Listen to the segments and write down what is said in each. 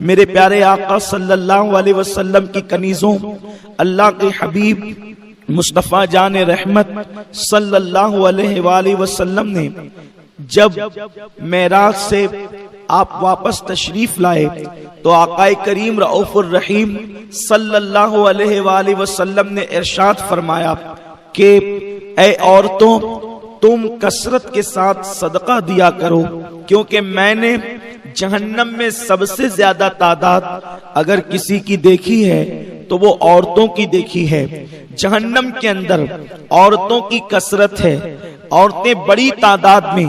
میرے پیارے آقا صلی اللہ علیہ وسلم کی کنیزوں، اللہ کے حبیب مصطفیٰ جان رحمت صلی اللہ علیہ وآلہ وسلم نے جب معراج سے آپ واپس تشریف لائے تو آقا کریم رؤوف الرحیم صلی اللہ علیہ وآلہ وسلم نے ارشاد فرمایا کہ اے عورتوں، تم کثرت کے ساتھ صدقہ دیا کرو، کیونکہ میں نے جہنم میں سب سے زیادہ تعداد اگر کسی کی دیکھی ہے تو وہ عورتوں کی دیکھی ہے۔ جہنم کے اندر عورتوں کی کثرت ہے، عورتیں بڑی تعداد میں،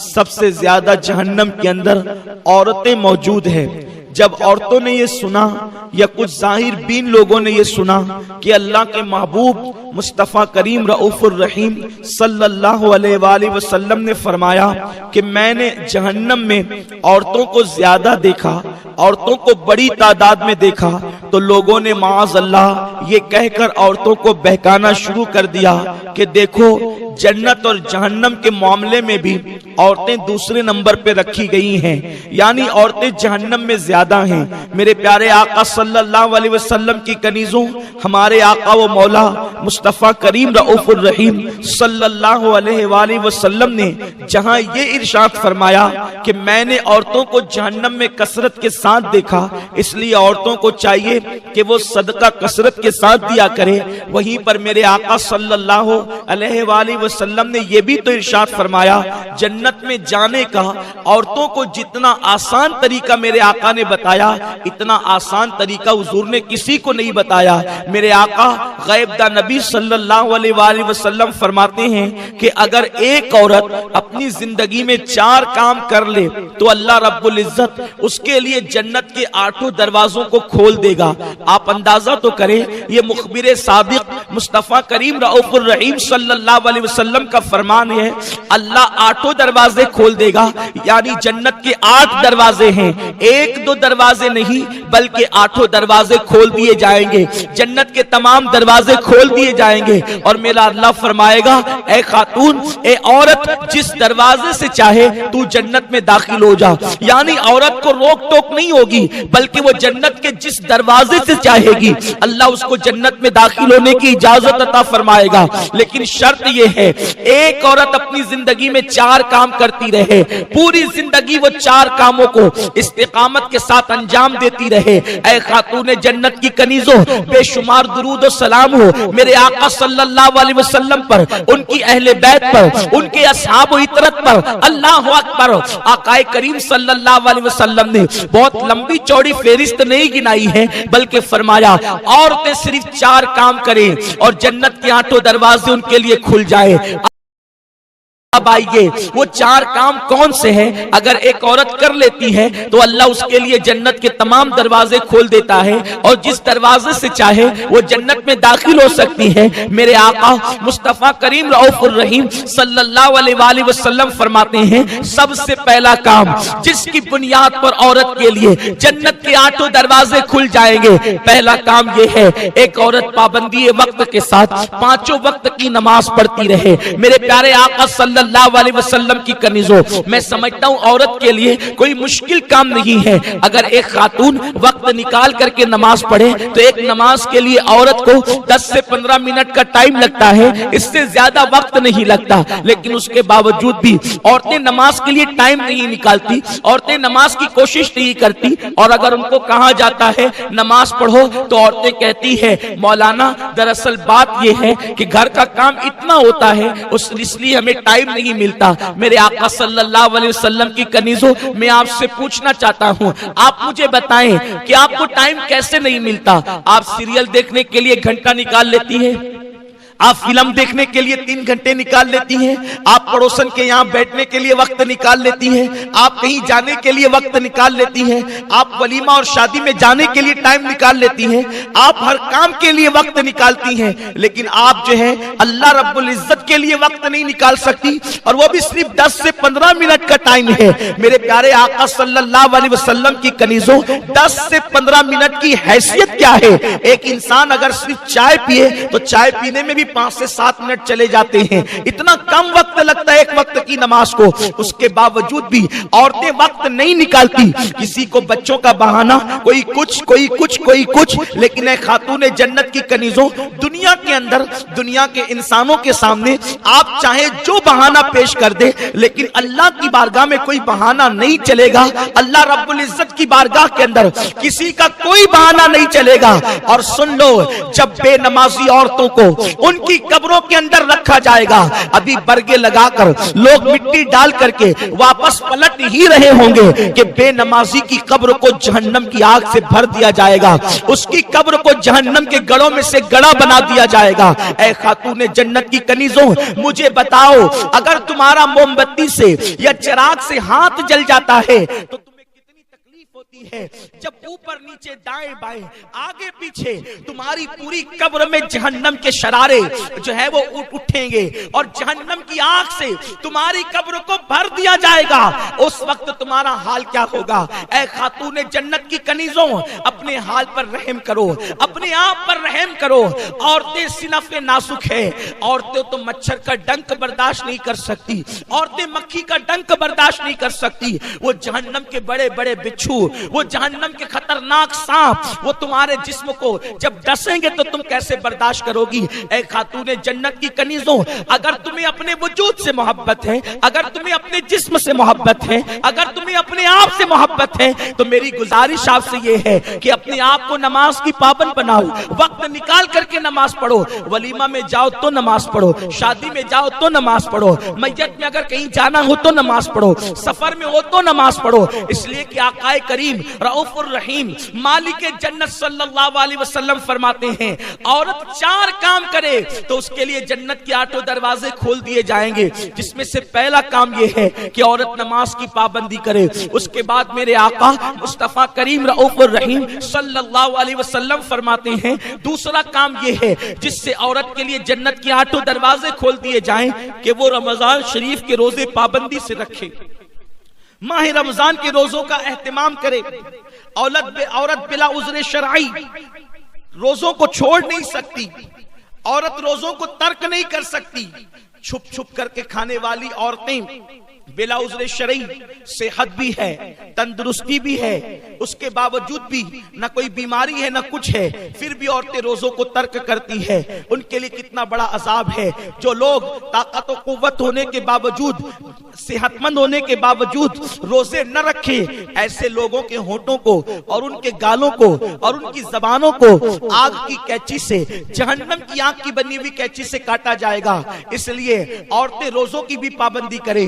سب سے زیادہ جہنم کے اندر عورتیں موجود ہیں۔ جب عورتوں نے یہ سنا یا کچھ ظاہر بین لوگوں نے یہ سنا کہ اللہ کے محبوب مصطفیٰ کریم رؤوف الرحیم صلی اللہ علیہ وآلہ وسلم نے فرمایا کہ میں نے جہنم میں عورتوں کو زیادہ دیکھا، عورتوں کو بڑی تعداد میں دیکھا، تو لوگوں نے معاذ اللہ یہ کہہ کر عورتوں کو بہکانا شروع کر دیا کہ دیکھو جنت اور جہنم کے معاملے میں بھی عورتیں دوسرے نمبر پہ رکھی گئی ہیں، یعنی عورتیں جہنم میں زیادہ ہیں۔ میرے پیارے آقا صلی اللہ علیہ وسلم کی کنیزوں، ہمارے آقا و مولا مصطفیٰ کریم رؤوف الرحیم صلی اللہ علیہ وآلہ وسلم نے جہاں یہ ارشاد فرمایا کہ میں نے عورتوں کو جہنم میں کثرت کے ساتھ دیکھا، اس لیے عورتوں کو چاہیے کہ وہ صدقہ کثرت کے ساتھ دیا کرے، وہیں پر میرے آقا صلی اللہ علیہ وآلہ وسلم نے یہ بھی تو ارشاد فرمایا جنت میں جانے کا عورتوں کو جتنا آسان طریقہ میرے آقا نے بتایا، اتنا آسان طریقہ حضور نے کسی کو نہیں بتایا۔ میرے آقا غیب دا نبی صلی اللہ علیہ وآلہ وسلم فرماتے ہیں کہ اگر ایک عورت اپنی زندگی میں 4 کام کر لے تو اللہ رب العزت اس کے لیے جنت کے 8 دروازوں کو کھول دے گا۔ آپ اندازہ تو کریں، یہ مخبر صادق مصطفیٰ کریم رؤوف الرحیم صلی اللہ علیہ وسلم کا فرمان ہے، اللہ 8 دروازے کھول دے گا، یعنی جنت کے 8 دروازے ہیں، 1-2 دروازے نہیں بلکہ 8 دروازے کھول دیے جائیں گے، جنت کے تمام دروازے کھول دیے جائیں گے۔ اور میرا اللہ فرمائے گا اے خاتون، اے عورت، جس دروازے سے چاہے تو جنت میں داخل ہو جا، یعنی عورت کو روک ٹوک نہیں ہوگی بلکہ وہ جنت کے جس دروازے سے چاہے گی اللہ اس کو جنت میں داخل ہونے کی اجازت عطا فرمائے گا۔ لیکن شرط یہ ہے ایک عورت اپنی زندگی میں 4 کام کرتی رہے، پوری زندگی وہ 4 کاموں کو استقامت کے ساتھ انجام دیتی رہے۔ اے خاتون جنت کی کنیزوں، بے شمار درود و سلام ہو میرے آقا صلی اللہ علیہ وسلم پر، ان کی اہل بیت پر، ان کے اصحاب و عطرت پر۔ اللہ اکبر! آقا کریم صلی اللہ علیہ وسلم نے بہت لمبی چوڑی فہرست نہیں گنائی ہے بلکہ فرمایا عورتیں صرف 4 کام کریں اور جنت کے 8 دروازے ان کے لیے کھل جائے۔ اب آئیے وہ 4 کام کون سے ہیں؟ اگر ایک عورت کر لیتی ہے تو اللہ اس کے لیے جنت کے تمام دروازے کھول دیتا ہے اور جس دروازے سے چاہے وہ جنت میں داخل ہو سکتی ہے۔ میرے آقا مصطفیٰ کریم رؤوف الرحیم صلی اللہ علیہ وآلہ وسلم فرماتے ہیں سب سے پہلا کام جس کی بنیاد پر عورت کے لیے جنت کے 8 دروازے کھل جائیں گے، پہلا کام یہ ہے ایک عورت پابندی وقت کے ساتھ 5 وقت کی نماز پڑھتی رہے۔ میرے پیارے آقا صلی اللہ علیہ وسلم کی کنیزوں، میں سمجھتا ہوں عورت کے لیے کوئی مشکل کام نہیں ہے اگر ایک خاتون وقت نکال کر کے نماز پڑھے تو ایک نماز کے لیے عورت کو 10 سے 15 منٹ کا ٹائم لگتا ہے، اس سے زیادہ وقت نہیں لگتا، لیکن اس کے باوجود بھی عورتیں نماز کے لیے ٹائم نہیں نکالتی، عورتیں نماز کی کوشش نہیں کرتی، اور اگر ان کو کہا جاتا ہے نماز پڑھو تو عورتیں کہتی ہے مولانا دراصل بات یہ ہے کہ گھر کا کام اتنا ہوتا ہے اس لیے ہمیں ٹائم نہیں ملتا۔ میرے آقا صلی اللہ علیہ وسلم کی کنیزوں، میں آپ سے پوچھنا چاہتا ہوں، آپ مجھے بتائیں کہ آپ کو ٹائم کیسے نہیں ملتا؟ آپ سیریل دیکھنے کے لیے گھنٹہ نکال لیتی ہیں، آپ فلم دیکھنے کے لیے 3 گھنٹے نکال لیتی ہیں، آپ پڑوسن کے یہاں بیٹھنے کے لیے وقت نکال لیتی ہیں، آپ کہیں جانے کے لیے وقت نکال لیتی ہیں، آپ ولیمہ اور شادی میں جانے کے لیے ٹائم نکال لیتی ہیں، آپ ہر کام کے لیے وقت نکالتی ہیں، لیکن آپ جو ہے اللہ رب العزت کے لیے وقت نہیں نکال سکتی، اور وہ بھی صرف 10 سے 15 منٹ کا ٹائم ہے۔ میرے پیارے آقا صلی اللہ علیہ وسلم کی کنیزوں، 10 سے 15 منٹ کی حیثیت کیا ہے؟ ایک انسان اگر صرف چائے پیے تو چائے پینے میں بھی 5 سے 7 منٹ چلے جاتے ہیں، اتنا کم وقت لگتا ہے ایک وقت کی نماز کو، اس کے باوجود بھی عورتیں وقت نہیں نکالتی، کسی کو بچوں کا بہانہ، کوئی کچھ کوئی کچھ کوئی کچھ، لیکن اے خاتون جنت کی کنیزوں، دنیا کے اندر دنیا کے انسانوں کے سامنے آپ چاہے جو بہانہ پیش کر دے، لیکن اللہ کی بارگاہ میں کوئی بہانہ نہیں چلے گا، اللہ رب العزت کی بارگاہ کے اندر کسی کا کوئی بہانہ نہیں چلے گا۔ اور سن لو، جب بے نمازی عورتوں کو ان کی قبروں کے اندر رکھا جائے گا، ابھی برگے لگا کر لوگ مٹی ڈال کر کے واپس پلٹ ہی رہے ہوں گے کہ بے نمازی کی قبر کو جہنم کی آگ سے بھر دیا جائے گا، اس کی قبر کو جہنم کے گڑوں میں سے گڑا بنا دیا جائے گا۔ اے خاتون جنت کی کنیزوں، مجھے بتاؤ، اگر تمہارا موم بتی سے یا چراغ سے ہاتھ جل جاتا ہے تو تمہیں کتنی تکلیف ہوتی ہے جب اوپر نیچے دائیں بائیں آگے پیچھے تمہاری پوری قبر میں جہنم کے شرارے جو ہے وہ اٹھیں گے اور جہنم کی آگ سے تمہاری قبر کو بھر دیا جائے گا، اس وقت تمہارا حال کیا ہوگا؟ اے خاتون جنت کی کنیزوں، اپنے حال پر رحم کرو، اپنے آپ پر رحم کرو۔ عورتیں صنف نازک ہے، عورتیں تو مچھر کا ڈنک برداشت نہیں کر سکتی، عورتیں مکھی کا ڈنک برداشت نہیں کر سکتی، وہ جہنم کے بڑے بڑے بچھو، وہ جہنم کے خطرناک سانپ وہ تمہارے جسم کو جب ڈسیں گے تو تم کیسے برداشت کرو گی؟ اے خاتون جنت کی کنیزوں، اگر تمہیں اپنے وجود سے محبت ہے، اگر تمہیں اپنے جسم سے محبت ہے، اگر تمہیں اپنے آپ سے محبت ہے، تو میری گزارش آپ سے یہ ہے کہ اپنے آپ کو نماز کی پابند بناؤ، وقت نکال کر کے نماز پڑھو، ولیمہ میں جاؤ تو نماز پڑھو، شادی میں جاؤ تو نماز پڑھو، میت میں اگر کہیں جانا ہو تو نماز پڑھو، سفر میں ہو تو نماز پڑھو، اس لیے کہ آقا کریم رؤوف الرحیم مالک جنت صلی اللہ علیہ وسلم فرماتے ہیں، عورت 4 کام کرے تو اس کے لیے جنت کے 8 دروازے کھول دیے جائیں گے، جس میں سے پہلا کام یہ ہے کہ عورت نماز کی پابندی کرے۔ اس کے بعد میرے آقا مصطفیٰ کریم رؤوف الرحیم صلی اللہ علیہ وسلم فرماتے ہیں، دوسرا کام یہ ہے جس سے عورت کے لیے جنت کے 8 دروازے کھول دیے جائیں کہ وہ رمضان شریف کے روزے پابندی سے رکھے، ماہ رمضان کے روزوں کا اہتمام کرے۔ عورت بلا عذر شرعی روزوں کو چھوڑ نہیں سکتی، عورت روزوں کو ترک نہیں کر سکتی۔ چھپ چھپ کر کے کھانے والی عورتیں بلا عذر شرعی، صحت بھی ہے، تندرستی بھی ہے، اس کے باوجود بھی نہ کوئی بیماری ہے نہ کچھ ہے، پھر بھی عورتیں روزوں کو ترک کرتی ہے، ان کے لیے کتنا بڑا عذاب ہے۔ جو لوگ طاقت و قوت ہونے کے باوجود، صحت مند ہونے کے باوجود روزے نہ رکھے، ایسے لوگوں کے ہونٹوں کو اور ان کے گالوں کو اور ان کی زبانوں کو آگ کی کینچی سے، جہنم کی آگ کی بنی ہوئی کینچی سے کاٹا جائے گا۔ اس لیے عورتیں روزوں کی بھی پابندی کریں۔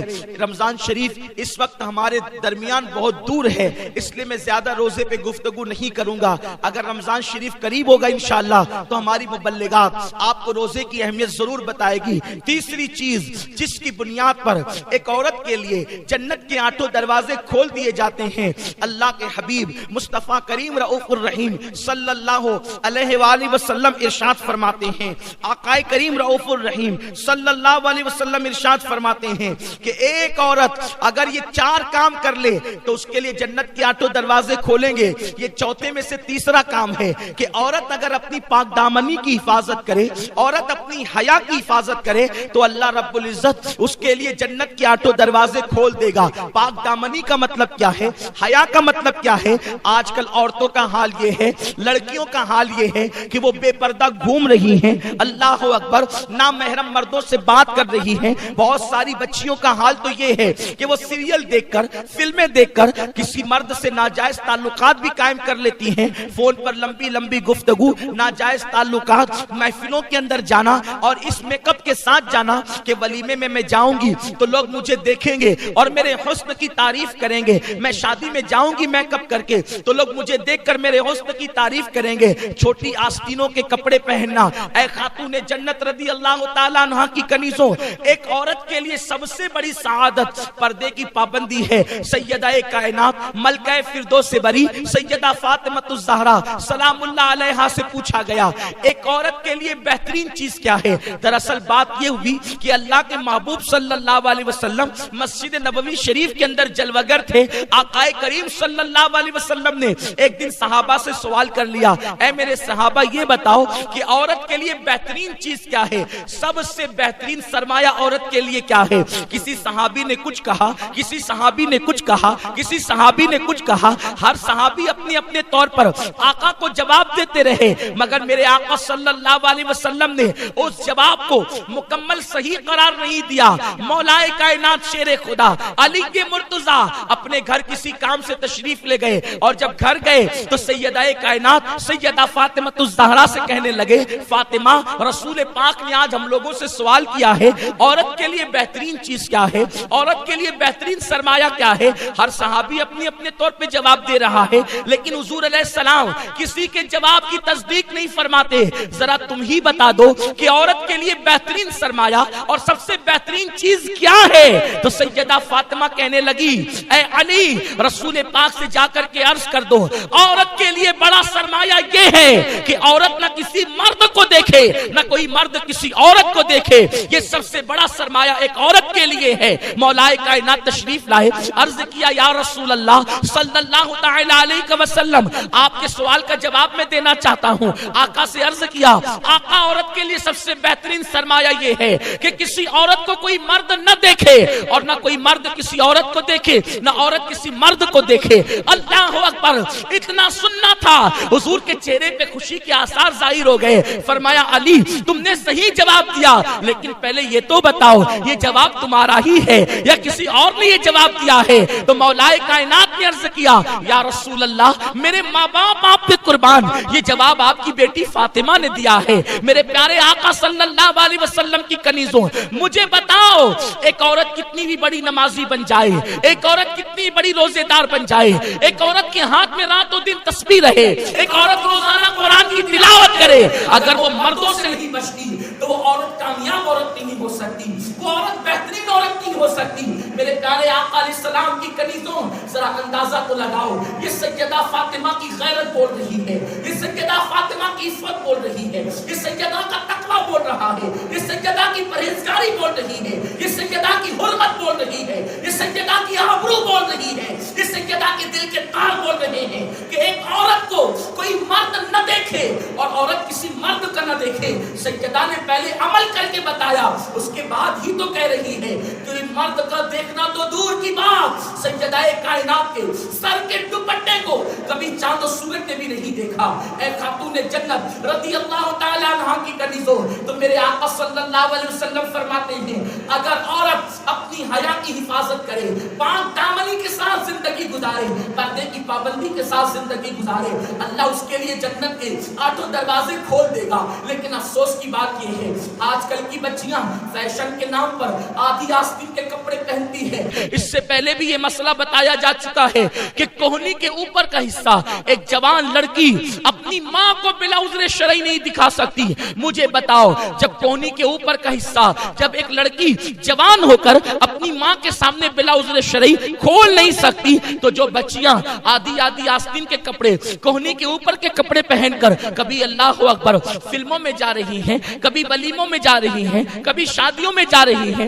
رمضان شریف اس وقت ہمارے درمیان بہت دور ہے، اس لیے میں زیادہ روزے پہ گفتگو نہیں کروں گا۔ اگر رمضان شریف قریب ہوگا انشاءاللہ تو ہماری مبلغات آپ کو روزے کی اہمیت ضرور بتائے گی۔ تیسری چیز جس کی بنیاد پر ایک عورت کے لیے جنت کے 8 دروازے کھول دیے جاتے ہیں، اللہ کے حبیب مصطفیٰ کریم رؤوف الرحیم صلی اللہ علیہ وآلہ وسلم ارشاد فرماتے ہیں، آقا کریم رؤوف الرحیم صلی اللہ علیہ وسلم ارشاد فرماتے ہیں کہ ایک عورت اگر یہ 4 کام کر لے تو اس کے لیے جنت کے 8 دروازے کھولیں گے۔ یہ چوتھے میں سے تیسرا کام ہے کہ عورت اگر اپنی پاک دامنی کی حفاظت کرے، عورت اپنی حیا کی حفاظت کرے تو اللہ رب العزت اس کے لیے جنت کے 8 دروازے کھول دے گا۔ پاک دامنی کا مطلب کیا ہے؟ حیا کا مطلب کیا ہے؟ آج کل عورتوں کا حال یہ ہے، لڑکیوں کا حال یہ ہے کہ وہ بے پردہ گھوم رہی ہیں، اللہ اکبر، نامحرم مردوں سے بات کر رہی ہیں۔ بہت ساری بچیوں کا حال تو یہ ہے کہ وہ سیریل دیکھ کر، فلمیں دیکھ کر کسی مرد سے ناجائز تعلقات بھی قائم کر لیتی ہیں، فون پر لمبی لمبی گفتگو، ناجائز تعلقات، محفلوں کے اندر جانا اور اس میک اپ کے ساتھ جانا کہ ولیمے میں میں جاؤں گی تو لوگ مجھے دیکھیں گے اور میرے حسن کی تعریف کریں گے، میں شادی میں جاؤں گی میک اپ کر کے تو لوگ مجھے دیکھ کر میرے حسن کی تعریف کریں گے۔ چھوٹی آستینوں کے کپڑے پہننا، اے خاتون جنت رضی اللہ تعالیٰ عنہ کی کنیزوں، ایک عورت کے لیے سب سے بڑی سعادت عبادت، پردے کی پابندی ہے۔ سیدہ کائنات ملکہ فردوس سے بری سیدہ فاطمہ الزہرا سلام اللہ علیہا سے پوچھا گیا ایک عورت کے لیے بہترین چیز کیا ہے؟ دراصل بات یہ ہوئی کہ اللہ کے محبوب صلی اللہ علیہ وسلم مسجد نبوی شریف کے اندر جلوگر تھے۔ آقا کریم صلی اللہ علیہ وسلم نے ایک دن صحابہ سے سوال کر لیا، اے میرے صحابہ یہ بتاؤ کہ عورت کے لیے بہترین چیز کیا ہے؟ سب سے بہترین سرمایہ عورت کے لیے کیا ہے؟ کسی صحابی نے کچھ کہا، کسی صحابی نے کچھ کہا، کسی صحابی نے کچھ کہا۔ ہر صحابی اپنے اپنے طور پر آقا کو جواب دیتے رہے، مگر میرے آقا صلی اللہ علیہ وسلم نے اس جواب کو مکمل صحیح قرار نہیں دیا۔ مولا کائنات شیر خدا علی کے مرتضیٰ اپنے گھر کسی کام سے تشریف لے گئے، اور جب گھر گئے تو سیدہ کائنات سیدہ فاطمہ الزہرا سے کہنے لگے، فاطمہ رسول پاک نے آج ہم لوگوں سے سوال کیا ہے عورت کے لیے بہترین چیز کیا ہے، عورت کے لیے بہترین سرمایہ کیا ہے؟ ہر صحابی اپنی اپنے طور پہ جواب دے رہا ہے، لیکن حضور علیہ السلام کسی کے جواب کی تصدیق نہیں فرماتے۔ ذرا تم ہی بتا دو کہ عورت کے لیے بہترین سرمایہ اور سب سے بہترین چیز کیا ہے؟ تو سیدہ فاطمہ کہنے لگی، اے علی رسول پاک سے جا کر کے عرض کر دو عورت کے لیے بڑا سرمایہ یہ ہے کہ عورت نہ کسی مرد کو دیکھے، نہ کوئی مرد کسی عورت کو دیکھے۔ یہ سب سے بڑا سرمایہ ایک عورت کے لیے ہے۔ مولا کائنات تشریف لائے، عرض کیا یا رسول اللہ صلی اللہ تعالی علیہ وسلم آپ کے سوال کا جواب میں دینا چاہتا ہوں۔ آقا سے عرض کیا، آقا عورت کے لیے سب سے بہترین سرمایہ یہ ہے کہ کسی عورت کو کوئی مرد نہ دیکھے، اور نہ کوئی مرد کسی عورت کو دیکھے، نہ عورت کسی مرد کو دیکھے۔ اللہ اکبر! اتنا سننا تھا، حضور کے چہرے پہ خوشی کے آثار ظاہر ہو گئے۔ فرمایا علی تم نے صحیح جواب دیا، لیکن پہلے یہ تو بتاؤ یہ جواب تمہارا ہی ہے یا کسی اور نے یہ جواب دیا ہے؟ تو مولا کائنات نے عرض کیا، یا رسول اللہ میرے ماں باپ آپ پہ قربان، یہ جواب آپ کی بیٹی فاطمہ نے دیا ہے۔ میرے پیارے آقا صلی اللہ علیہ وسلم کی کنیزوں، مجھے بتاؤ ایک عورت کتنی بھی بڑی نمازی بن جائے، ایک عورت کتنی بڑی روزے دار بن جائے، ایک عورت کے ہاتھ میں رات و دن تسبیح رہے، ایک عورت روزانہ قرآن کی تلاوت کرے، اگر وہ مردوں سے نہیں بچتی تو وہ عورت کامیاب عورت نہیں ہو سکتی، وہ عورت بہترین عورت نہیں ہو سکتی۔ میرے پیارے آقا علیہ السلام کی کنیزوں، ذرا اندازہ تو لگاؤ، یہ سیدہ فاطمہ کی غیرت بول رہی ہے، یہ سیدہ فاطمہ کی عفت بول رہی ہے، یہ سیدہ کا تقویٰ بول رہا ہے، یہ سیدہ کی پرہیزگاری بول رہی ہے، یہ سیدہ کی حرمت بول رہی ہے، یہ سیدہ کی آبرو بول رہی ہے، یہ سیدہ کے دل کے تار بول رہے ہیں کہ ایک عورت کو کوئی مرد نہ دیکھے اور عورت کسی مرد کا نہ دیکھے۔ سیدہ نے پہلے عمل کر کے بتایا، اس کے بعد ہی تو کہہ رہی ہے کہ مرد کا دیکھنا تو دور کی بات، سیدہ کائنات کے سر کے دوپٹے کو کبھی چاند و سورج نے بھی نہیں دیکھا۔ اے خاتون جنت رضی اللہ تعالی عنہا کی کنیزوں، تو میرے آقا صلی اللہ علیہ وسلم فرماتے ہیں اگر عورت اپنی حیا کی حفاظت کرے، پاک دامنی کے ساتھ زندگی گزارے، پردے کی پابندی کے ساتھ زندگی گزارے، اللہ اس کے لیے جنت کے 8 دروازے کھول دے گا۔ لیکن افسوس کی بات یہ ہے آج کل کی بچیاں فیشن کے نام پر آدھی آستین کے کپڑے پہنتی ہیں۔ اس سے پہلے بھی یہ مسئلہ بتایا جا چکا ہے کہ کوہنی کے اوپر کا حصہ ایک جوان لڑکی اپنی ماں کو بلا عذر شرعی نہیں دکھا سکتی۔ مجھے بتاؤ جب کوہنی کے اوپر کا حصہ جب ایک لڑکی جوان ہو کر اپنی ماں کے سامنے بلا عذر شرعی کھول نہیں سکتی، تو جو بچیاں آدھی آستین کے کپڑے کوہنی کے اوپر کے کپڑے پہن کر کبھی اللہ اکبر فلموں میں جا رہی ہیں، کبھی ولیموں میں جا رہی ہیں، کبھی شادیوں میں جا رہی ہیں،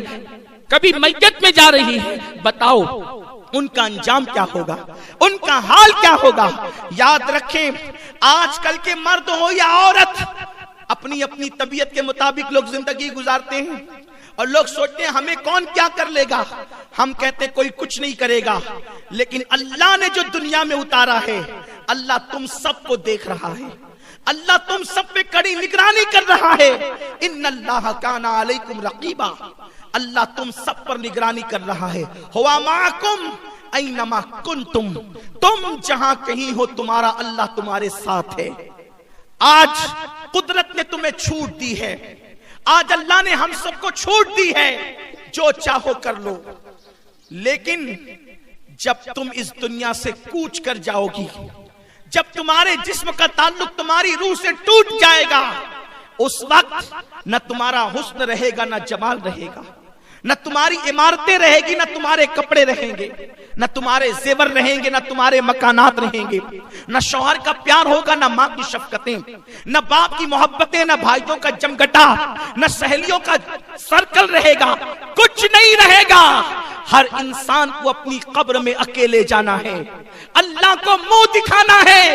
کبھی میت میں جا رہی ہیں، بتاؤ ان کا انجام کیا ہوگا، ان کا حال کیا ہوگا؟ یاد رکھیں آج کل کے مرد ہو یا عورت، اپنی اپنی طبیعت کے مطابق لوگ زندگی گزارتے ہیں، اور لوگ سوچتے ہیں ہمیں کون کیا کر لے گا۔ ہم کہتے کوئی کچھ نہیں کرے گا، لیکن اللہ نے جو دنیا میں اتارا ہے، اللہ تم سب کو دیکھ رہا ہے، اللہ تم سب پہ کڑی نگرانی کر رہا ہے۔ ان اللہ کان علیکم رقیبا، اللہ تم سب پر نگرانی کر رہا ہے۔ ہوا معکم اینما کنتم، تم جہاں کہیں ہو تمہارا اللہ تمہارے ساتھ ہے۔ آج قدرت نے تمہیں چھوٹ دی ہے، آج اللہ نے ہم سب کو چھوٹ دی ہے، جو چاہو کر لو، لیکن جب تم اس دنیا سے کوچ کر جاؤ گی، جب تمہارے جسم کا تعلق تمہاری روح سے ٹوٹ جائے گا، اس وقت نہ تمہارا حسن رہے گا نہ جمال رہے گا، نہ تمہاری عمارتیں رہے گی، نہ تمہارے کپڑے رہیں گے، نہ تمہارے زیور رہیں گے، نہ تمہارے مکانات رہیں گے، نہ شوہر کا پیار ہوگا، نہ ماں کی شفقتیں، نہ باپ کی محبتیں، نہ بھائیوں کا جمگٹا، نہ سہیلیوں کا سرکل رہے گا، کچھ نہیں رہے گا۔ ہر انسان کو اپنی قبر میں اکیلے جانا ہے، اللہ کو منہ دکھانا ہے۔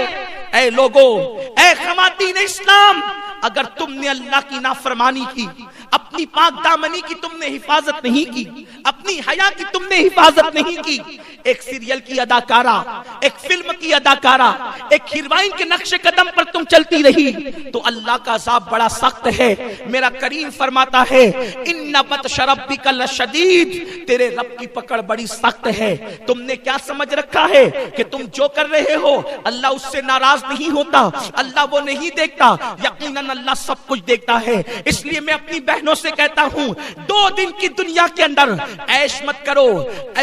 اے لوگوں، اے خواتین اسلام، اگر تم نے اللہ کی نافرمانی کی، اپنی پاک دامنی کی تم نے حفاظت نہیں کی، اپنی حیا کی تم نے حفاظت نہیں کی، ایک سیریل کی اداکارہ، ایک فلم کی اداکارہ، ایک ہیروئن کے نقش قدم پر تم چلتی رہی تو اللہ کا عذاب بڑا سخت ہے۔ میرا کریم فرماتا ہے ان بطش ربک لشدید، تیرے رب کی پکڑ بڑی سخت ہے۔ تم نے کیا سمجھ رکھا ہے کہ تم جو کر رہے ہو اللہ اس سے ناراض نہیں ہوتا، اللہ وہ نہیں دیکھتا؟ یقیناً اللہ سب کچھ دیکھتا ہے۔ اس لیے میں اپنی بہنوں سے کہتا ہوں 2 دن کی دنیا کے اندر عیش مت کرو،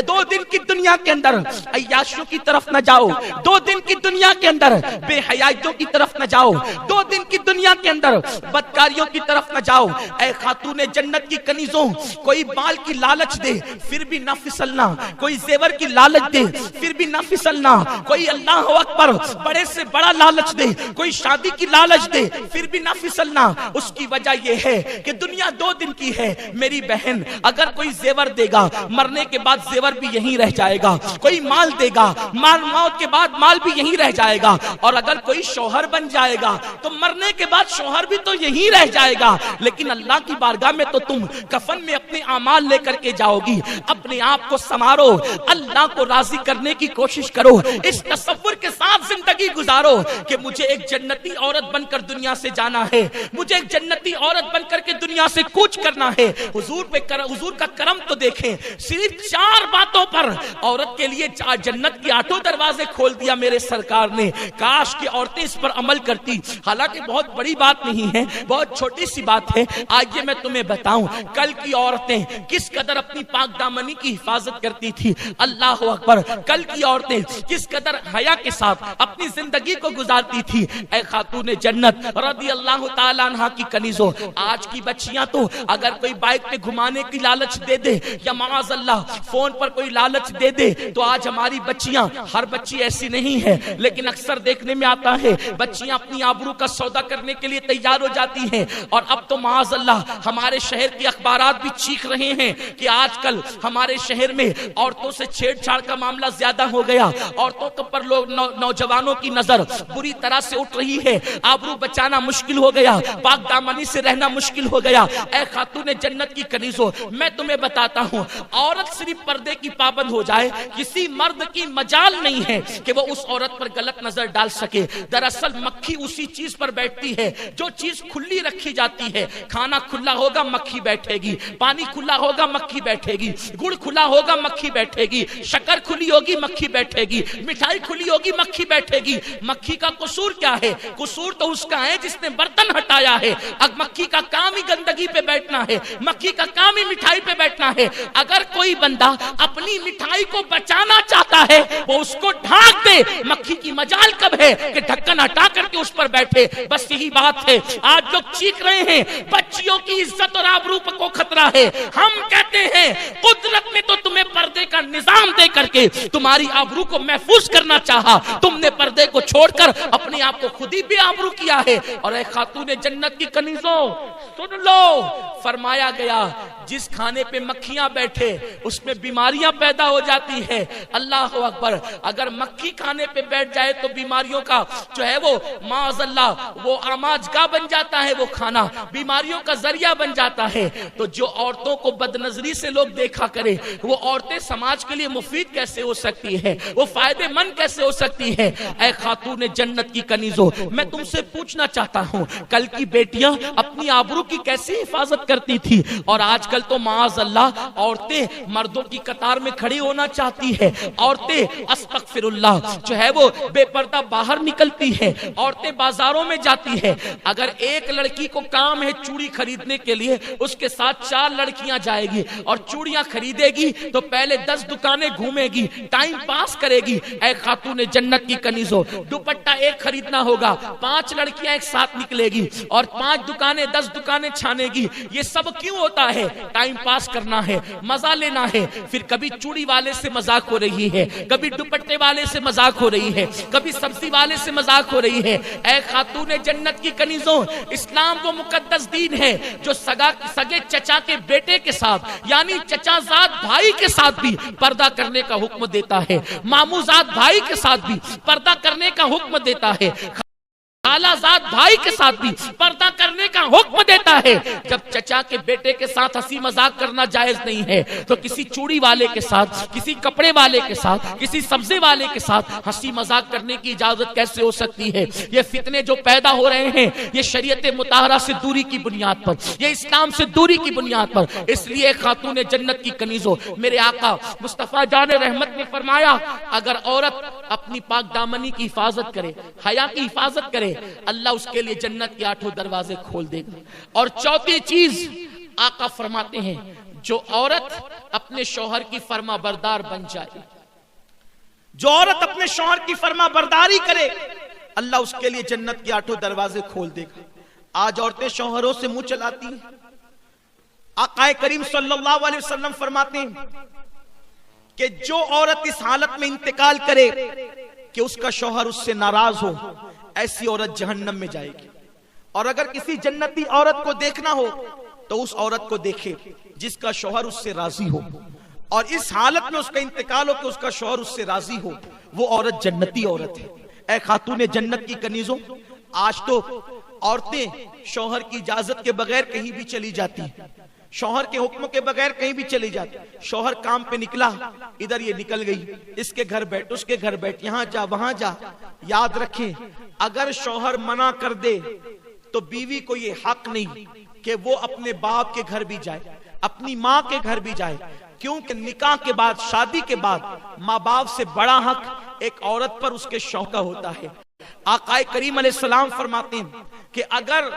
2 دن کی دنیا کے اندر عیاشیوں کی طرف نہ جاؤ، 2 دن کی دنیا کے اندر بے حیائیوں کی طرف نہ جاؤ، 2 دن کی دنیا کے اندر بدکاریوں کی طرف نہ جاؤ۔ اے خاتون جنت کی کنیزوں، کوئی بال کی لالچ دے پھر بھی نہ پھسلنا، کوئی زیور کی لالچ دے پھر بھی نہ پھسلنا، کوئی اللہ اکبر بڑے سے بڑا لالچ دے، کوئی شادی کی لالچ دے پھر بھی نہ پھسلنا۔ اس کی وجہ یہ ہے کہ دنیا 2 دن کی ہے میری بہن۔ اگر کوئی زیور دے گا مرنے کے بعد زیور بھی یہیں رہ جائے گا، کوئی مال دے گا موت کے بعد مال بھی یہیں رہ جائے گا، اور اگر کوئی شوہر بن جائے گا تو مرنے کے بعد شوہر بھی تو یہیں رہ جائے گا، لیکن اللہ کی بارگاہ میں تو تم کفن میں اپنے اعمال لے کر کے جاؤ گی۔ اپنے آپ کو سنوارو، اللہ کو راضی کرنے کی کوشش کرو، اس تصور کے ساتھ زندگی گزارو کہ مجھے ایک جنتی عورت بن کر دنیا سے جانا ہے، مجھے ایک جنتی عورت بن کر کے دنیا سے کوچ کرنا ہے۔ حضور کا کرم تو دیکھیں، صرف 4 باتوں پر عورت کے لیے جنت کے 8 دروازے کھول دیا میرے سرکار نے۔ کاش کہ عورتیں اس پر عمل کرتی، حالانکہ بہت بڑی بات نہیں ہے، بہت چھوٹی سی بات ہے۔ آئیے میں تمہیں بتاؤں کل کی عورتیں کس قدر اپنی پاک دامنی کی حفاظت کرتی تھی۔ اللہ اکبر، کل کی عورتیں کس قدر حیا کے ساتھ اپنی زندگی کو گزارتی تھی۔ اے خاتون جنت رضی اللہ تعالیٰ عنہ کی کنیزوں، آج کی بچیاں تو اگر کوئی بائک پہ گھمانے کی لالچ دے دے یا معاذ اللہ فون پر کوئی لالچ دے دے تو آج ہماری بچیاں، ہر بچی ایسی نہیں ہے لیکن اکثر دیکھنے میں آتا ہے بچیاں اپنی آبرو کا سودا کرنے کے لیے تیار ہو جاتی ہیں۔ اور اب تو معاذ اللہ ہمارے شہر کے اخبارات بھی چیخ رہے ہیں کہ آج کل ہمارے شہر میں عورتوں سے چھیڑ چھاڑ کا معاملہ زیادہ ہو گیا، عورتوں پر لوگ نوجوانوں کی نظر بری طرح سے اٹھ رہی ہے، آبرو بچانا مشکل ہو گیا، پاک دامنی سے رہنا مشکل ہو گیا۔ اے خاتون جنت کی کنیزوں، میں تمہیں بتاتا ہوں عورت صرف پردے کی پابند ہو جائے کسی مرد کی مجال نہیں ہے کہ وہ اس عورت پر غلط نظر ڈال سکے۔ دراصل مکھی اسی چیز پر بیٹھتی ہے جو چیز کھلی رکھی جاتی ہے۔ کھانا کھلا ہوگا مکھی بیٹھے گی، پانی کھلا ہوگا مکھی بیٹھے گی، گڑ کھلا ہوگا مکھی بیٹھے گی، شکر کھلی ہوگی مکھی بیٹھے گی، مٹھائی کھلی ہوگی مکھی بیٹھے گی۔ مکھی کا قصور کیا ہے؟ قصور تو اس کا ہے جس نے برتن ہٹایا ہے۔ اب مکھی کا کام ہی گندگی پہ بیٹھنا ہے، مکھی کا کام ہی مٹھائی پہ بیٹھنا ہے۔ اگر کوئی بندہ اپنی مٹھائی کو بچانا چاہتا ہے وہ اس کو ڈھانک دے، مکھی کی مجال کب ہے کہ ڈھکن ہٹا کر کے اس پر بیٹھے؟ بس یہی بات ہے۔ آج لوگ چیخ رہے ہیں بچیوں کی عزت اور آبرو کو خطرہ ہے، ہم کہتے ہیں قدرت میں تو تمہیں پردے کا نظام دے کر کے تمہاری آبرو کو محفوظ کرنا چاہا، تم نے پردے کو چھوڑ کر اپنے آپ کو خود ہی بے آبرو کیا ہے۔ اور اے خاتون جنت کی کنیزوں سن لو، فرمایا گیا جس کھانے پہ مکھیاں بیٹھے اس میں بیماریاں پیدا ہو جاتی ہے۔ اللہ اکبر، اگر مکھی کھانے پہ بیٹھ جائے تو بیماریوں کا جو ہے وہ معاذ اللہ وہ آماجگاہ بن جاتا ہے، وہ کھانا بیماریوں کا ذریعہ بن جاتا ہے۔ تو جو عورتوں کو بد نظری سے لوگ دیکھا کرے وہ عورتیں سماج کے لیے مفید کیسے ہو سکتی ہے، وہ فائدے مند کیسے ہو سکتی ہے؟ اے خاتون جنت کی کنیزوں، میں تم سے پوچھنا چاہتا ہوں کل کی بیٹیاں اپنی آبرو کی کیسے حفاظت کرتی تھی، اور آج کل تو معاذ اللہ عورتیں مردوں کی قطار میں کھڑی ہونا چاہتی ہے، عورتیں استغفر اللہ جو ہے وہ بے پردہ باہر نکلتی ہے، عورتیں بازاروں میں جاتی ہے۔ اگر ایک لڑکی کو کام ہے چوڑی خریدنے کے لیے، اس کے ساتھ 4 لڑکیاں جائے گی اور چوڑیاں خریدے گی تو پہلے 10 دکانیں گھومے گی، ٹائم پاس کرے گی۔ اے خاتون جنت کی کنیزوں، دوپٹہ ایک خرید خریدنا ہوگا، 5 لڑکیاں ایک ساتھ نکلے گی اور 5 دکانیں 10 دکانیں چھانے گی. یہ سب کیوں ہوتا ہے؟ ٹائم پاس کرنا ہے، مزہ لینا ہے. پھر کبھی چوڑی والے سے مذاق ہو رہی ہے، کبھی دوپٹے والے سے مذاق ہو رہی ہے، کبھی سبزی والے سے مذاق ہو رہی ہے. اے خاتون جنت کی کنیزوں، اسلام وہ مقدس دین ہے جو سگے چچا کے بیٹے کے ساتھ یعنی چچا زاد بھائی کے ساتھ بھی پردہ کرنے کا حکم دیتا ہے، مامو زاد بھائی کے ساتھ بھی پردہ کرنے کا حکم دیتا ہے، خالہ زاد بھائی کے ساتھ بھی پردہ کرنے کا حکم دیتا ہے. جب چچا کے بیٹے کے ساتھ ہنسی مذاق کرنا جائز نہیں ہے تو کسی چوڑی والے کے ساتھ، کسی کپڑے والے کے ساتھ، کسی سبزی والے کے ساتھ ہنسی مذاق کرنے کی اجازت کیسے ہو سکتی ہے؟ یہ فتنے جو پیدا ہو رہے ہیں یہ شریعت مطہرہ سے دوری کی بنیاد پر، یہ اسلام سے دوری کی بنیاد پر. اس لیے خاتون جنت کی کنیزوں، میرے آقا مصطفیٰ جان رحمت نے فرمایا اگر عورت اپنی پاک دامنی کی حفاظت کرے، حیا کی حفاظت کرے، اللہ اس کے لیے جنت کے 8 دروازے کھول دے گا. اور چوتھی چیز آقا فرماتے ہیں جو عورت اپنے شوہر کی فرما بردار بن جائے، جو عورت اپنے شوہر کی فرما برداری کرے اللہ اس کے لیے جنت کے 8 دروازے کھول دے گا. آج عورتیں شوہروں سے منہ چلاتی ہیں. آقا کریم صلی اللہ علیہ وسلم فرماتے ہیں کہ جو عورت اس حالت میں انتقال کرے کہ اس کا شوہر اس سے ناراض ہو، ایسی عورت جہنم میں جائے گی. اور اگر کسی جنتی عورت کو دیکھنا ہو تو اس عورت کو دیکھے جس کا شوہر اس سے راضی ہو، اور اس حالت میں اس کا انتقال ہو کہ اس کا شوہر اس سے راضی ہو، وہ عورت جنتی عورت ہے. اے خاتون جنت کی کنیزوں، آج تو عورتیں شوہر کی اجازت کے بغیر کہیں بھی چلی جاتی ہیں، شوہر کے حکم کے بغیر کہیں بھی چلی جاتی. شوہر کام پہ نکلا، ادھر یہ نکل گئی، اس کے گھر بیٹھ، اس کے گھر بیٹھ، یہاں جا وہاں جا. یاد رکھیں اگر شوہر منع کر دے تو بیوی کو یہ حق نہیں کہ وہ اپنے باپ کے گھر بھی جائے، اپنی ماں کے گھر بھی جائے، کیونکہ نکاح کے بعد، شادی کے بعد ماں باپ سے بڑا حق ایک عورت پر اس کے شوہر کا ہوتا ہے. آقا کریم علیہ السلام فرماتے ہیں کہ اگر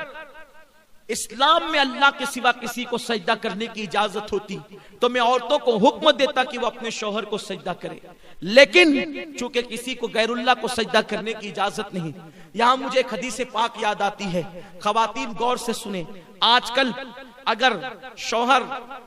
اسلام میں اللہ کے سوا کسی کو سجدہ کرنے کی اجازت ہوتی تو میں عورتوں کو حکم دیتا کہ وہ اپنے شوہر کو سجدہ کرے، لیکن چونکہ کسی کو غیر اللہ کو سجدہ کرنے کی اجازت نہیں. یہاں مجھے ایک حدیث پاک یاد آتی ہے، خواتین غور سے سنیں. آج کل اگر شوہر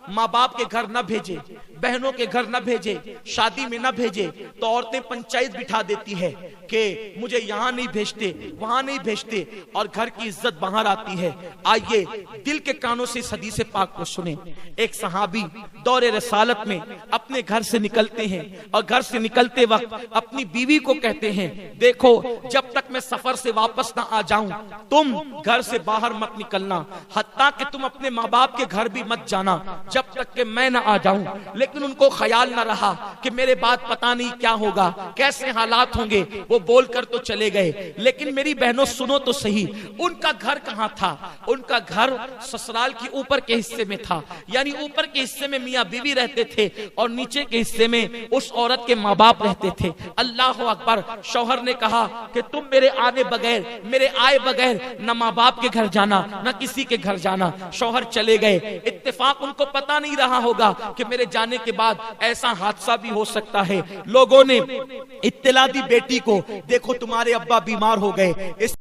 ماں باپ کے گھر نہ بھیجے، بہنوں کے گھر نہ بھیجے، شادی میں نہ بھیجے تو عورتیں پنچایت بٹھا دیتی ہے کہ مجھے یہاں نہیں بھیجتے، وہاں نہیں بھیجتے، اور گھر کی عزت باہر آتی ہے. آئیے دل کے کانوں سے اس حدیث پاک کو سنیں. ایک صحابی دور رسالت میں اپنے گھر سے نکلتے ہیں اور گھر سے نکلتے وقت اپنی بیوی کو کہتے ہیں دیکھو جب تک میں سفر سے واپس نہ آ جاؤں تم گھر سے باہر مت نکلنا، حتیٰ کہ تم اپنے ماں باپ کے گھر بھی مت جانا جب تک کہ میں نہ آ جاؤں. لیکن ان کو خیال نہ رہا کہ میرے بعد پتہ نہیں کیا ہوگا، کیسے حالات ہوں گے. وہ بول کر تو چلے گئے، لیکن میری بہنوں سنو تو صحیح، ان کا گھر کہاں تھا؟ ان کا گھر سسرال کی اوپر کے حصے میں تھا، یعنی اوپر کے حصے میں میاں بیوی رہتے تھے اور نیچے کے حصے میں اس عورت کے ماں باپ رہتے تھے. اللہ اکبر. شوہر نے کہا کہ تم میرے آنے بغیر، میرے آئے بغیر نہ ماں باپ کے گھر جانا نہ کسی کے گھر جانا. شوہر چلے گئے. اتفاق ان کو پتہ نہیں رہا ہوگا کہ میرے جانے کے بعد ایسا حادثہ بھی ہو سکتا ہے. لوگوں نے اطلاع دی بیٹی کو، دیکھو تمہارے ابا بیمار ہو گئے، اس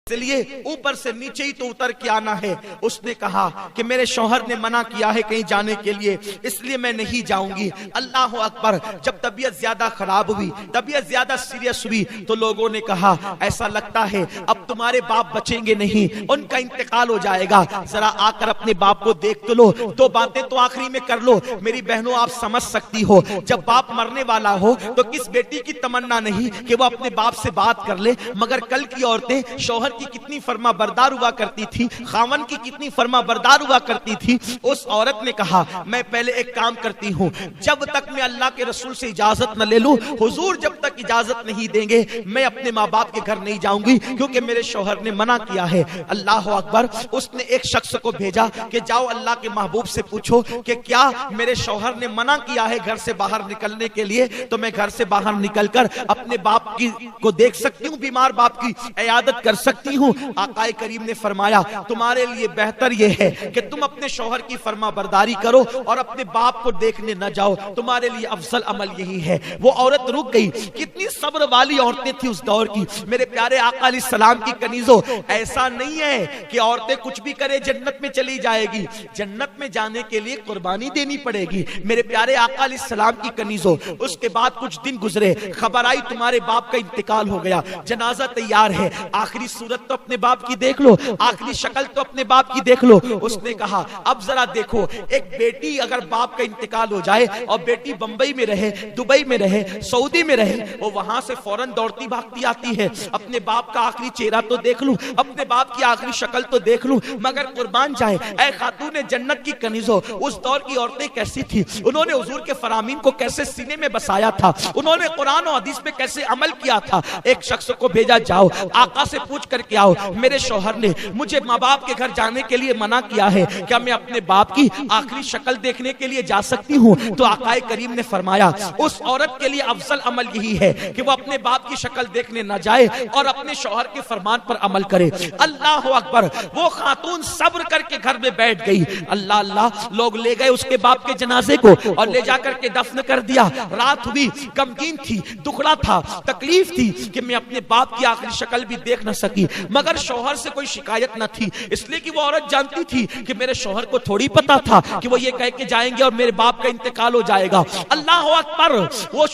لیے اوپر سے نیچے ہی تو اتر کے آنا ہے. اس نے کہا کہ میرے شوہر نے منع کیا ہے کہیں جانے کے لیے، اس لیے میں نہیں جاؤں گی. اللہ اکبر. جب طبیعت زیادہ خراب ہوئی، طبیعت زیادہ سیریس ہوئی تو لوگوں نے کہا ایسا لگتا ہے اب تمہارے باپ بچیں گے نہیں، ان کا انتقال ہو جائے گا، ذرا آ کر اپنے باپ کو دیکھ تو لو، 2 باتیں تو آخری میں کر لو. میری بہنوں آپ سمجھ سکتی ہو جب باپ مرنے والا ہو تو کس بیٹی کی تمنا نہیں کہ وہ اپنے باپ سے بات کر لے. مگر کل کی عورتیں شوہر کی کتنی فرما بردار ہوا کرتی تھی، خاون کی کتنی فرما بردار ہوا کرتی تھی. اس عورت نے کہا میں پہلے ایک کام کرتی ہوں، جب تک میں اللہ کے رسول سے اجازت نہ لے لوں، حضور جب تک اجازت نہیں دیں گے میں اپنے ماں باپ کے گھر نہیں جاؤں گی کیونکہ میرے شوہر نے منع کیا ہے. اللہ اکبر. اس نے ایک شخص کو بھیجا کہ جاؤ اللہ کے محبوب سے پوچھو کہ کیا میرے شوہر نے منع کیا ہے گھر سے باہر نکلنے کے لیے تو میں گھر سے باہر نکل کر اپنے باپ کو دیکھ سکتی ہوں، بیمار باپ کی عیادت کر سکتی سکتی ہوں؟ آقا کریم نے فرمایا تمہارے لیے بہتر یہ ہے کہ تم اپنے شوہر کی فرما برداری کرو اور اپنے باپ کو دیکھنے نہ جاؤ، تمہارے لیے افضل عمل یہی ہے۔ وہ عورت رک گئی، کتنی صبر والی عورتیں تھی اس دور کی۔ میرے پیارے آقا علیہ السلام کی کنیزوں، ایسا نہیں ہے کہ عورتیں کچھ بھی کرے جنت میں چلی جائے گی، جنت میں جانے کے لیے قربانی دینی پڑے گی۔ میرے پیارے آقا علیہ السلام کی کنیزوں، اس کے بعد کچھ دن گزرے، خبر آئی تمہارے باپ کا انتقال ہو گیا، جنازہ تیار ہے، آخری صورت تو اپنے باپ کی دیکھ لو، آخری شکل تو اپنے باپ کی دیکھ لو۔ اس نے کہا اب ذرا دیکھو، ایک بیٹی اگر باپ کا انتقال ہو جائے اور بیٹی بمبئی میں رہے، دبئی میں رہے، سعودی میں رہے، وہ وہاں سے فوراً دوڑتی بھاگتی آتی ہے، اپنے باپ کا آخری چہرہ تو دیکھ لوں، اپنے باپ کی آخری شکل تو دیکھ لوں، مگر قربان جائے اے خاتون جنت کی کنیزوں، اس دور کی عورتیں کیسی تھی، انہوں نے حضور کے فرامین کو کیسے سینے میں بسایا تھا، انہوں نے قرآن و حدیث پہ کیسے عمل کیا تھا۔ ایک شخص کو بھیجا، جاؤ آقا سے پوچھ کر کے آؤ، میرے شوہر نے مجھے ماں باپ کے گھر جانے کے لیے منع کیا ہے، کیا میں اپنے باپ کی آخری شکل دیکھنے کے لیے جا سکتی ہوں؟ تو آقا کریم نے فرمایا اس عورت کے لیے افضل عمل یہی ہے کہ وہ اپنے باپ کی شکل دیکھنے نہ جائے اور اپنے شوہر کے فرمان پر عمل کرے۔ اللہ اکبر، وہ خاتون صبر کر کے گھر میں بیٹھ گئی۔ اللہ اللہ، لوگ لے گئے اس کے باپ کے جنازے کو اور لے جا کر کے دفن کر دیا۔ رات ہوئی، غمگین تھی، دکھڑا تھا، تکلیف تھی کہ میں اپنے باپ کی آخری شکل بھی دیکھ نہ سکی، مگر شوہر سے کوئی شکایت نہ تھی، اس لیے کہ وہ عورت جانتی تھی کہ میرے شوہر کو تھوڑی پتا تھا کہ وہ یہ کہہ کے جائیں گے اور میرے باپ کا انتقال ہو جائے گا۔ اللہ اکبر، وہ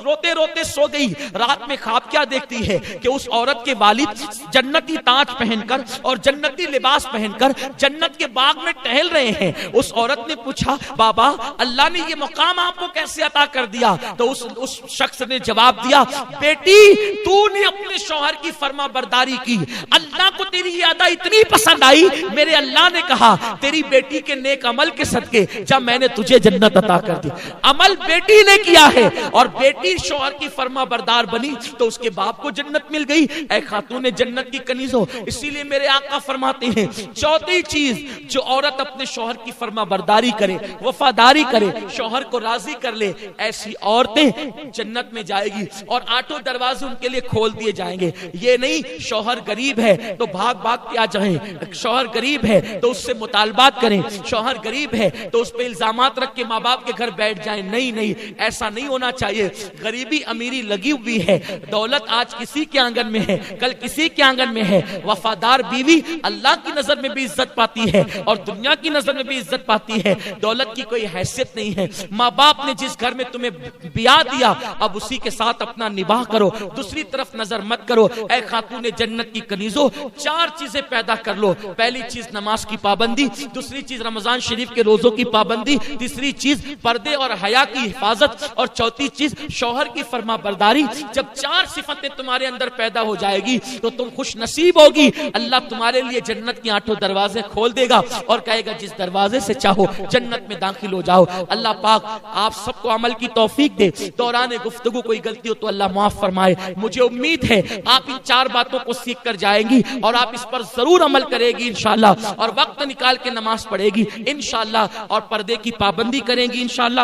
روتے روتے سو گئی۔ رات میں خواب کیا دیکھتی ہے کہ اس عورت کے والد جنتی تاج پہن کر اور جنتی لباس پہن کر جنت کے باغ میں ٹہل رہے ہیں۔ اس عورت نے پوچھا بابا اللہ نے یہ مقام آپ کو کیسے عطا کر دیا؟ تو اس شخص نے جواب دیا بیٹی تو نے اپنے شوہر کی فرما برداری کی، اللہ کو تیری یہ ادا اتنی پسند آئی، میرے اللہ نے کہا تیری بیٹی کے نیک عمل کے صدقے جب میں نے تجھے جنت عطا کر دی۔ عمل بیٹی نے کیا ہے اور بیٹی شوہر کی فرما بردار بنی تو اس کے باپ کو جنت مل گئی۔ اے خاتون جنت کی کنیزوں، اسی لیے میرے آقا فرماتے ہیں چوتھی چیز جو عورت اپنے شوہر کی فرما برداری کرے، وفاداری کرے، شوہر کو راضی کر لے، ایسی عورتیں جنت میں جائے گی اور آٹھوں دروازے ان کے لیے کھول دیے جائیں گے۔ یہ نہیں شوہر غریب ہے تو بھاگ بھاگ کے آ جائیں، شوہر غریب ہے تو اس سے مطالبات کریں، شوہر غریب ہے تو اس پہ الزامات رکھ کے ماں باپ کے گھر بیٹھ جائیں۔ نہیں نہیں، ایسا نہیں ہونا چاہیے۔ غریبی امیری لگی ہوئی ہے، دولت آج کسی کے آنگن میں ہے، کل کسی کے آنگن میں ہے۔ وفادار بیوی اللہ کی نظر میں بھی عزت پاتی ہے اور دنیا کی نظر میں بھی عزت پاتی ہے، دولت کی کوئی حیثیت نہیں ہے۔ ماں باپ نے جس گھر میں تمہیں بیاہ دیا اب اسی کے ساتھ اپنا نباہ کرو، دوسری طرف نظر مت کرو۔ اے خاتون جنت کی کنیزوں، چار چیزیں پیدا کر لو۔ پہلی چیز نماز کی پابندی، دوسری چیز رمضان شریف کے روزوں کی پابندی، تیسری چیز پردے اور حیا کی حفاظت اور چوتھی چیز شوہر کی فرما برداری۔ جب چار صفتیں تمہارے اندر پیدا ہو جائے گی تو تم خوش نصیب ہوگی، اللہ تمہارے لیے جنت کی آٹھوں دروازے کھول دے گا اور کہے گا جس دروازے سے چاہو جنت میں داخل ہو جاؤ۔ اللہ پاک آپ سب کو عمل کی توفیق دے۔ دوران گفتگو کوئی غلطی ہو تو اللہ معاف فرمائے۔ مجھے امید ہے آپ ان چار باتوں کو سیکھ کر جائیں گی اور آپ اس پر ضرور عمل کرے گی انشاءاللہ، اور وقت نکال کے نماز پڑھے گی انشاءاللہ، اور پردے کی پابندی کریں گی انشاءاللہ۔